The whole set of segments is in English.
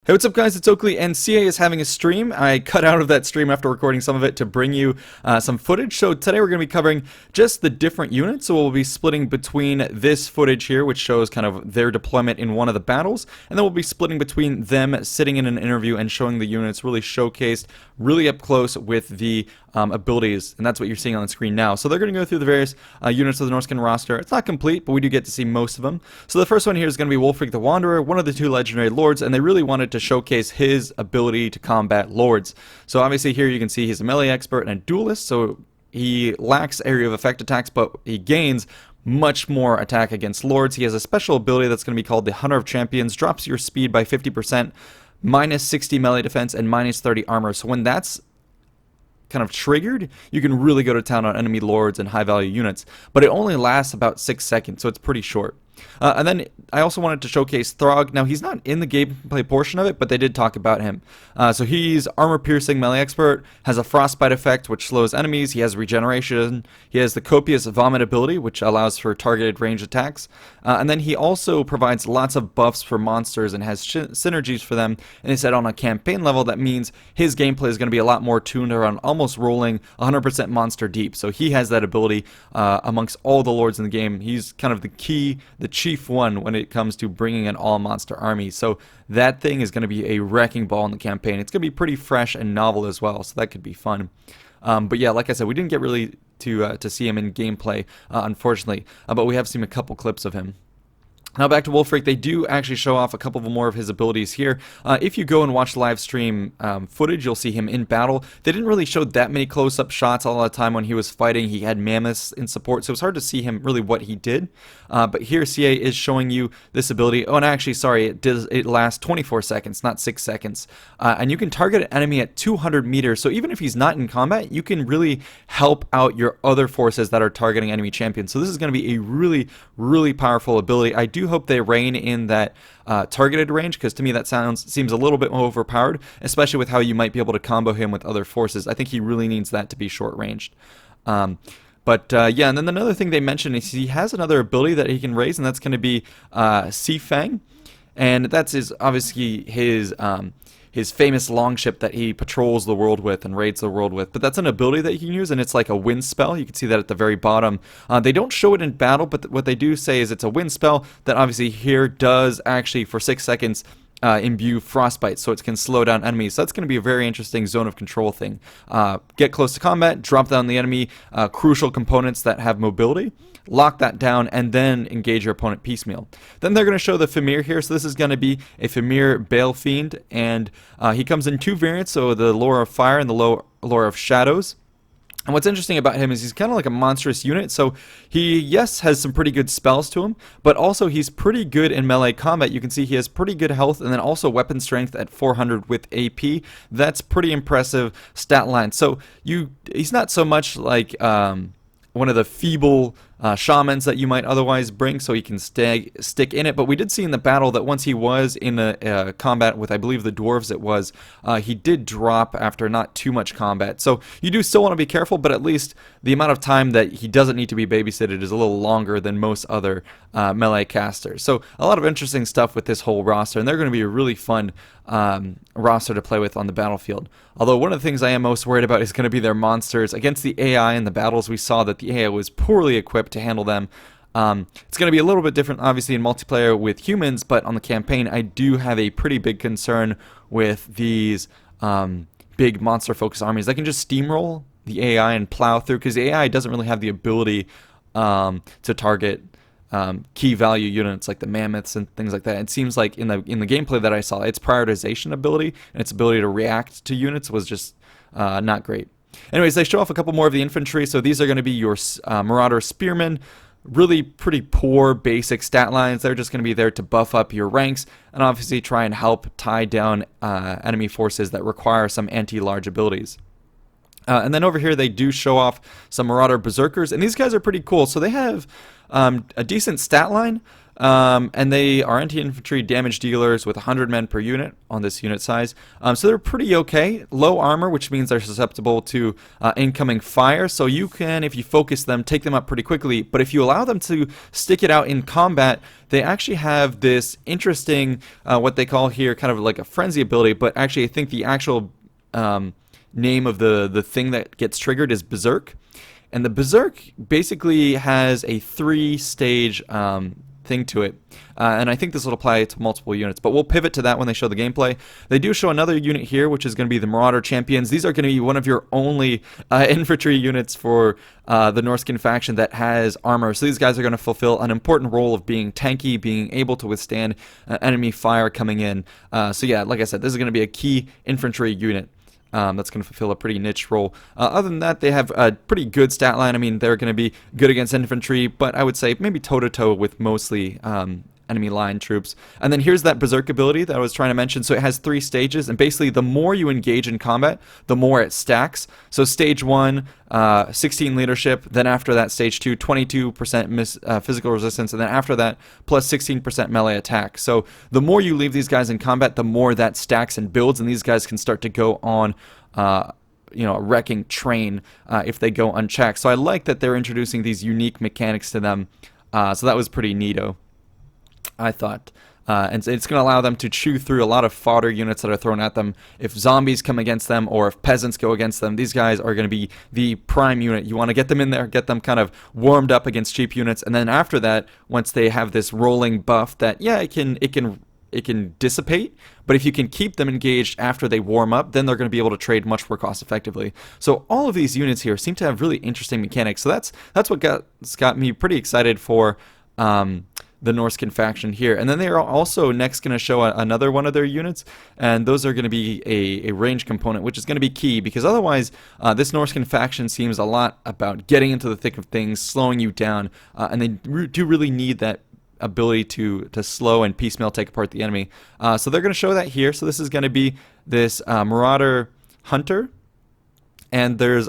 Hey, what's up, guys? It's Oakley, and CA is having a stream. I cut out of that stream after recording some of it to bring you some footage. So today we're going to be covering just the different units. So we'll be splitting between this footage here, which shows kind of their deployment in one of the battles, and then we'll be splitting between them sitting in an interview and showing the units really showcased, really up close with the abilities, and that's what you're seeing on the screen now. So they're going to go through the various units of the Norscan roster. It's not complete, but we do get to see most of them. So the first one here is going to be Wulfric the Wanderer, one of the two legendary lords, and they really wanted to showcase his ability to combat lords. So obviously here you can see he's a melee expert and a duelist, so he lacks area of effect attacks, but he gains much more attack against lords. He has a special ability that's going to be called the Hunter of Champions, drops your speed by 50%, minus 60 melee defense, and minus 30 armor. So when that's kind of triggered, you can really go to town on enemy lords and high value units, but it only lasts about 6 seconds, so it's pretty short. And then I also wanted to showcase Throg. Now, he's not in the gameplay portion of it, but they did talk about him. So he's armor-piercing melee expert, has a frostbite effect, which slows enemies. He has regeneration. He has the copious vomit ability, which allows for targeted range attacks. And then he also provides lots of buffs for monsters and has synergies for them. And he said on a campaign level, that means his gameplay is going to be a lot more tuned around almost rolling 100% monster deep. So he has that ability amongst all the lords in the game. He's kind of the key, the chief one when it comes to bringing an all-monster army. So that thing is going to be a wrecking ball in the campaign. It's going to be pretty fresh and novel as well, so that could be fun. But yeah, like I said, we didn't get really to see him in gameplay, unfortunately, but we have seen a couple clips of him. Now back to Wulfric, they do actually show off a couple more of his abilities here. If you go and watch live stream footage, you'll see him in battle. They didn't really show that many close-up shots all the time when he was fighting. He had mammoths in support, so it's hard to see him really what he did. But here CA is showing you this ability. Oh, and actually, sorry, it lasts 24 seconds, not 6 seconds. And you can target an enemy at 200 meters, so even if he's not in combat, you can really help out your other forces that are targeting enemy champions. So this is going to be a really, really powerful ability. I do hope they rein in that targeted range, because to me that seems a little bit more overpowered, especially with how you might be able to combo him with other forces. I think he really needs that to be short ranged. Yeah, and then another thing they mentioned is he has another ability that he can raise, and that's going to be Sea Fang, and that's obviously his famous longship that he patrols the world with and raids the world with. But that's an ability that you can use, and it's like a wind spell. You can see that at the very bottom. They don't show it in battle, but what they do say is it's a wind spell that obviously here does actually, for 6 seconds, imbue frostbite, so it can slow down enemies. So that's going to be a very interesting zone of control thing. Get close to combat, drop down the enemy, crucial components that have mobility, lock that down, and then engage your opponent piecemeal. Then they're going to show the Fimir here. So this is going to be a Fimir Bale Fiend, and he comes in two variants, so the Lore of Fire and the Lore of Shadows. And what's interesting about him is he's kind of like a monstrous unit, so he, yes, has some pretty good spells to him, but also he's pretty good in melee combat. You can see he has pretty good health, and then also weapon strength at 400 with AP. That's pretty impressive stat line. So he's not so much like one of the feeble shamans that you might otherwise bring, so he can stick in it. But we did see in the battle that once he was in a combat with, I believe, the dwarves, he did drop after not too much combat. So you do still want to be careful, but at least the amount of time that he doesn't need to be babysitted is a little longer than most other melee casters. So a lot of interesting stuff with this whole roster, and they're going to be a really fun roster to play with on the battlefield. Although one of the things I am most worried about is going to be their monsters. Against the AI in the battles, we saw that the AI was poorly equipped to handle them. It's going to be a little bit different, obviously, in multiplayer with humans, but on the campaign, I do have a pretty big concern with these big monster-focused armies. They can just steamroll the AI and plow through, because the AI doesn't really have the ability to target key value units like the mammoths and things like that. It seems like in the gameplay that I saw, its prioritization ability and its ability to react to units was just not great. Anyways, they show off a couple more of the infantry. So these are going to be your Marauder Spearmen. Really pretty poor basic stat lines. They're just going to be there to buff up your ranks and obviously try and help tie down enemy forces that require some anti-large abilities. And then over here they do show off some Marauder Berserkers, and these guys are pretty cool. So they have a decent stat line, And they are anti-infantry damage dealers with 100 men per unit on this unit size. So they're pretty okay. Low armor, which means they're susceptible to incoming fire. So you can, if you focus them, take them up pretty quickly. But if you allow them to stick it out in combat, they actually have this interesting, what they call here, kind of like a frenzy ability. But actually, I think the actual name of the thing that gets triggered is Berserk. And the Berserk basically has a 3-stage thing to it. And I think this will apply to multiple units, but we'll pivot to that when they show the gameplay. They do show another unit here, which is going to be the Marauder Champions. These are going to be one of your only infantry units for the Norscan faction that has armor. So these guys are going to fulfill an important role of being tanky, being able to withstand enemy fire coming in. So yeah, like I said, this is going to be a key infantry unit. That's going to fulfill a pretty niche role. Other than that, they have a pretty good stat line. I mean, they're going to be good against infantry, but I would say maybe toe-to-toe with mostly enemy line troops. And then here's that Berserk ability that I was trying to mention. So it has 3 stages, and basically the more you engage in combat, the more it stacks. So stage 1, 16 leadership, then after that stage 2, 22% physical resistance, and then after that plus 16% melee attack. So the more you leave these guys in combat, the more that stacks and builds, and these guys can start to go on a wrecking train if they go unchecked. So I like that they're introducing these unique mechanics to them. So that was pretty neato, I thought. And it's going to allow them to chew through a lot of fodder units that are thrown at them. If zombies come against them or if peasants go against them, these guys are going to be the prime unit. You want to get them in there, get them kind of warmed up against cheap units, and then after that, once they have this rolling buff that, yeah, it can dissipate, but if you can keep them engaged after they warm up, then they're going to be able to trade much more cost effectively. So all of these units here seem to have really interesting mechanics. So that's what got me pretty excited for the Norscan faction here. And then they are also next going to show another one of their units, and those are going to be a range component, which is going to be key, because otherwise this Norscan faction seems a lot about getting into the thick of things, slowing you down, and they do really need that ability to slow and piecemeal take apart the enemy. So they're going to show that here. So this is going to be this Marauder Hunter, and there's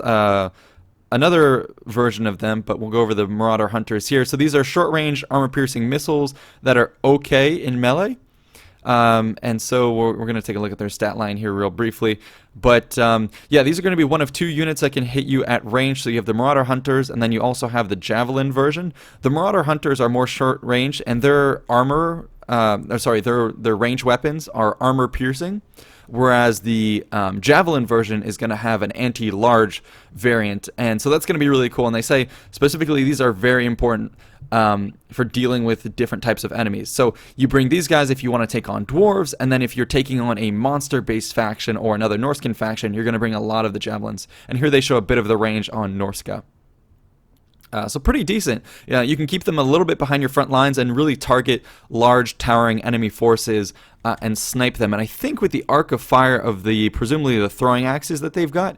another version of them, but we'll go over the Marauder Hunters here. So these are short-range armor-piercing missiles that are okay in melee. And so we're going to take a look at their stat line here real briefly. But yeah, these are going to be one of 2 units that can hit you at range. So you have the Marauder Hunters, and then you also have the Javelin version. The Marauder Hunters are more short-range, and their armor, their range weapons are armor-piercing, whereas the Javelin version is going to have an anti-large variant, and so that's going to be really cool. And they say specifically these are very important for dealing with different types of enemies. So you bring these guys if you want to take on dwarves, and then if you're taking on a monster-based faction or another Norscan faction, you're going to bring a lot of the Javelins. And here they show a bit of the range on Norska. So pretty decent. Yeah, you can keep them a little bit behind your front lines and really target large towering enemy forces and snipe them. And I think with the arc of fire of presumably the throwing axes that they've got,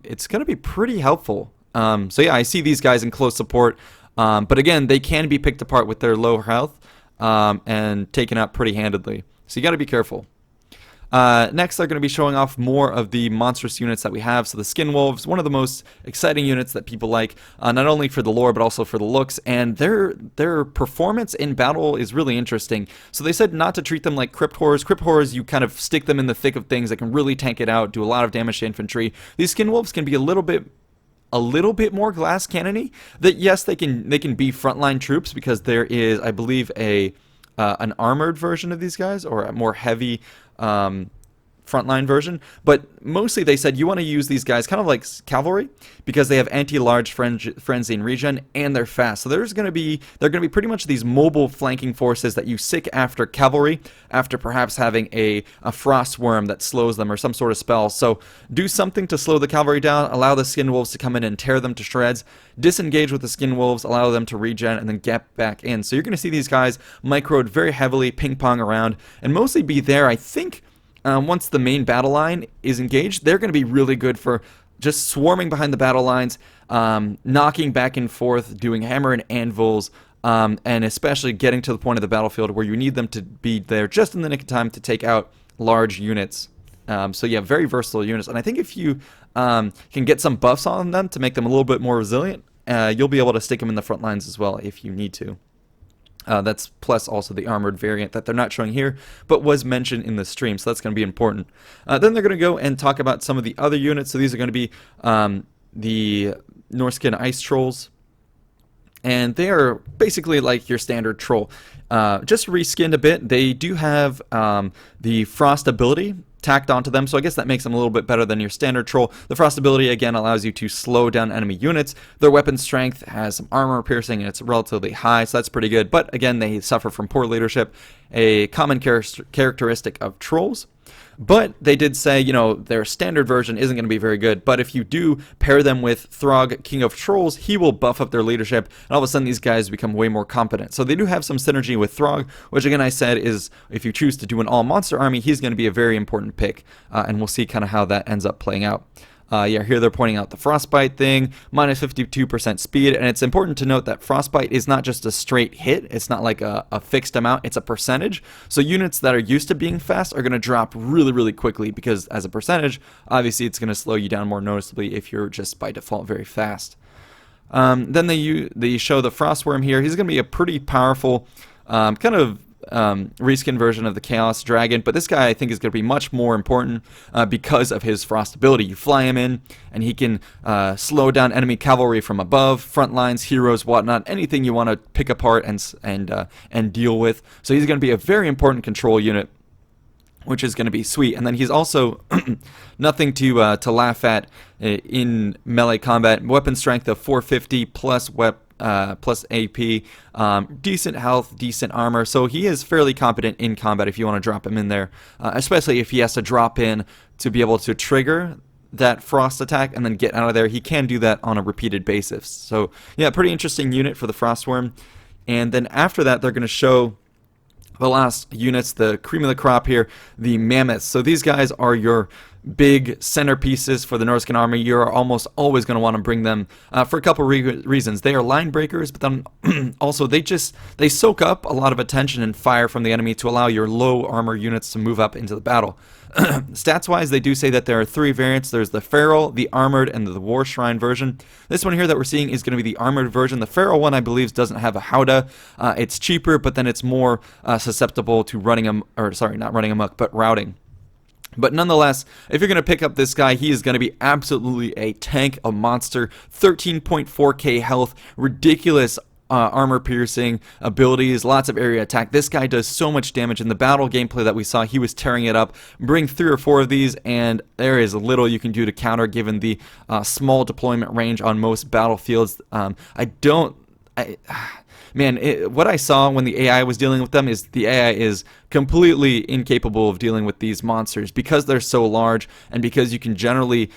it's going to be pretty helpful. So yeah, I see these guys in close support. But again, they can be picked apart with their low health and taken out pretty handedly. So you got to be careful. Next, they're going to be showing off more of the monstrous units that we have. So the Skin Wolves, one of the most exciting units that people like, not only for the lore but also for the looks, and their performance in battle is really interesting. So they said not to treat them like Crypt Horrors. Crypt Horrors, you kind of stick them in the thick of things that can really tank it out, do a lot of damage to infantry. These Skin Wolves can be a little bit more glass cannony. That yes, they can be frontline troops, because there is, I believe, an armored version of these guys, or a more heavy frontline version, but mostly they said you want to use these guys kind of like cavalry, because they have anti-large frenzy and regen, and they're fast. So they're going to be pretty much these mobile flanking forces that you sick after cavalry, after perhaps having a frost worm that slows them or some sort of spell. So do something to slow the cavalry down, allow the Skin Wolves to come in and tear them to shreds, disengage with the Skin Wolves, allow them to regen, and then get back in. So you're going to see these guys microed very heavily, ping-pong around, and mostly be there, I think, once the main battle line is engaged. They're going to be really good for just swarming behind the battle lines, knocking back and forth, doing hammer and anvils, and especially getting to the point of the battlefield where you need them to be there just in the nick of time to take out large units. So yeah, very versatile units. And I think if you can get some buffs on them to make them a little bit more resilient, you'll be able to stick them in the front lines as well if you need to. That's plus also the armored variant that they're not showing here, but was mentioned in the stream, so that's going to be important. Then they're going to go and talk about some of the other units. So these are going to be the Norskin Ice Trolls, and they are basically like your standard troll, just reskinned a bit. They do have the Frost ability tacked onto them, so I guess that makes them a little bit better than your standard troll. The Frost ability again allows you to slow down enemy units. Their weapon strength has some armor piercing and it's relatively high, so that's pretty good, but again they suffer from poor leadership, a common characteristic of trolls. But they did say, you know, their standard version isn't going to be very good, but if you do pair them with Throg, King of Trolls, he will buff up their leadership, and all of a sudden these guys become way more competent. So they do have some synergy with Throg, which again I said is, if you choose to do an all-monster army, he's going to be a very important pick, and we'll see kind of how that ends up playing out. Yeah, here they're pointing out the Frostbite thing, minus 52% speed, and it's important to note that Frostbite is not just a straight hit, it's not like a fixed amount, it's a percentage. So units that are used to being fast are going to drop really, really quickly, because as a percentage, obviously it's going to slow you down more noticeably if you're just by default very fast. Then they show the Frostworm here. He's going to be a pretty powerful kind of reskin version of the Chaos Dragon, but this guy I think is going to be much more important because of his Frost ability. You fly him in and he can slow down enemy cavalry from above, front lines, heroes, whatnot, anything you want to pick apart and deal with. So he's going to be a very important control unit, which is going to be sweet. And then he's also nothing to laugh at in melee combat. Weapon strength of 450 plus plus AP, decent health, decent armor, so he is fairly competent in combat if you want to drop him in there, especially if he has to drop in to be able to trigger that Frost attack and then get out of there. He can do that on a repeated basis. So yeah, pretty interesting unit for the Frostworm. And then after that they're going to show the last units, the cream of the crop here, the Mammoths. So these guys are your big centerpieces for the Norskin army. You're almost always going to want to bring them for a couple reasons. They are line breakers, but then also they soak up a lot of attention and fire from the enemy to allow your low armor units to move up into the battle. Stats wise, they do say that there are 3 variants. There's the Feral, the Armored, and the War Shrine version. This one here that we're seeing is going to be the Armored version. The Feral one, I believe, doesn't have a Howdah. It's cheaper, but then it's more susceptible to not running amok, but routing. But nonetheless, if you're going to pick up this guy, he is going to be absolutely a tank, a monster. 13.4k health, ridiculous armor piercing abilities, lots of area attack. This guy does so much damage. In the battle gameplay that we saw, he was tearing it up. Bring 3 or 4 of these and there is little you can do to counter given the small deployment range on most battlefields. What I saw when the AI was dealing with them is the AI is completely incapable of dealing with these monsters because they're so large and because you can generally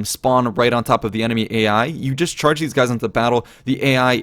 spawn right on top of the enemy AI. You just charge these guys into the battle. The AI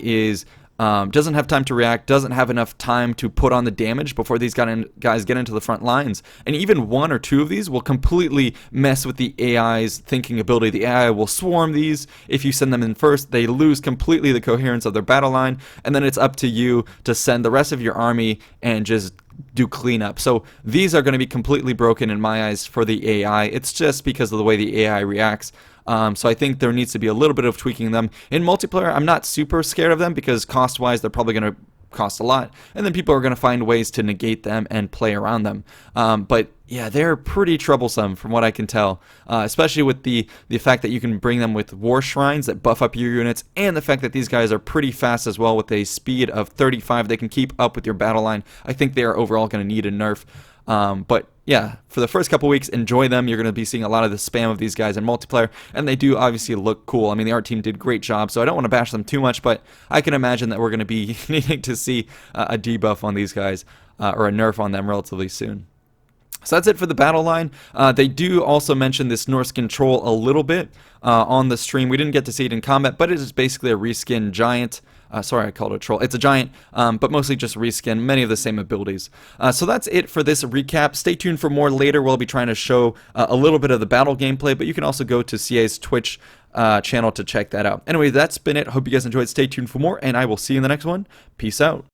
doesn't have time to react, doesn't have enough time to put on the damage before these guys get into the front lines. And even 1 or 2 of these will completely mess with the AI's thinking ability. The AI will swarm these. If you send them in first, they lose completely the coherence of their battle line, and then it's up to you to send the rest of your army and just do cleanup. So these are going to be completely broken in my eyes for the AI. It's just because of the way the AI reacts. So I think there needs to be a little bit of tweaking them. In multiplayer, I'm not super scared of them because cost-wise, they're probably going to cost a lot. And then people are going to find ways to negate them and play around them. But yeah, they're pretty troublesome from what I can tell, especially with the fact that you can bring them with War Shrines that buff up your units, and the fact that these guys are pretty fast as well with a speed of 35. They can keep up with your battle line. I think they are overall going to need a nerf. But yeah, for the first couple weeks, enjoy them. You're going to be seeing a lot of the spam of these guys in multiplayer, and they do obviously look cool. I mean, the art team did a great job, so I don't want to bash them too much, but I can imagine that we're going to be needing to see a debuff on these guys, or a nerf on them relatively soon. So that's it for the battle line. They do also mention this Norskin troll a little bit on the stream. We didn't get to see it in combat, but it is basically a reskin giant. Sorry, I called it a troll. It's a giant, but mostly just reskin, many of the same abilities. So that's it for this recap. Stay tuned for more later. We'll be trying to show a little bit of the battle gameplay, but you can also go to CA's Twitch channel to check that out. Anyway, that's been it. Hope you guys enjoyed. Stay tuned for more, and I will see you in the next one. Peace out.